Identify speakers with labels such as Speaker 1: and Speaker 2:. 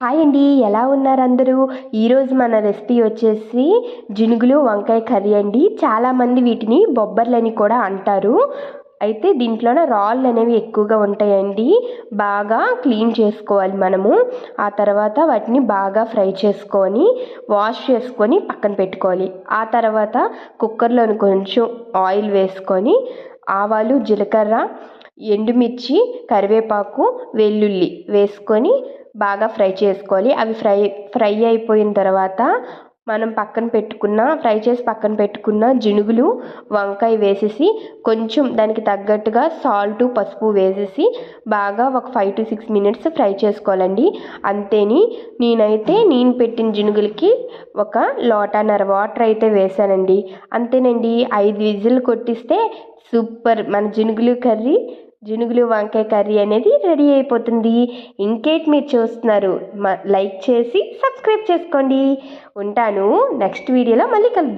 Speaker 1: Hi అండి, ఎలా ఉన్నారు అందరూ? ఈరోజు మన రెసిపీ వచ్చేసి జినుగులు వంకాయ కర్రీ అండి. చాలామంది వీటిని బొబ్బర్లని కూడా అంటారు. అయితే దీంట్లోనే రాళ్ళు అనేవి ఎక్కువగా ఉంటాయండి. బాగా క్లీన్ చేసుకోవాలి మనము. ఆ తర్వాత వాటిని బాగా ఫ్రై చేసుకొని వాష్ చేసుకొని పక్కన పెట్టుకోవాలి. ఆ తర్వాత కుక్కర్లోని కొంచెం ఆయిల్ వేసుకొని ఆవాలు, జీలకర్ర, ఎండుమిర్చి, కరివేపాకు, వెల్లుల్లి వేసుకొని బాగా ఫ్రై చేసుకోవాలి. అవి ఫ్రై అయిపోయిన తర్వాత మనం ఫ్రై చేసి పక్కన పెట్టుకున్న జినుగులు, వంకాయ వేసేసి కొంచెం దానికి తగ్గట్టుగా సాల్ట్, పసుపు వేసేసి బాగా ఒక 5 to 6 minutes ఫ్రై చేసుకోవాలండి. అంతేని నేను పెట్టిన జినుగులకి ఒక లోటాన్నర వాటర్ అయితే వేసానండి. అంతేనండి, 5 విజిల్ కొట్టిస్తే సూపర్ మన జినుగులు వంకాయ కర్రీ అనేది రెడీ అయిపోతుంది. ఇంకేంటి మీరు చూస్తున్నారు? లైక్ చేసి సబ్స్క్రైబ్ చేసుకోండి. ఉంటాను. నెక్స్ట్ వీడియోలో మళ్ళీ కలుద్దాం.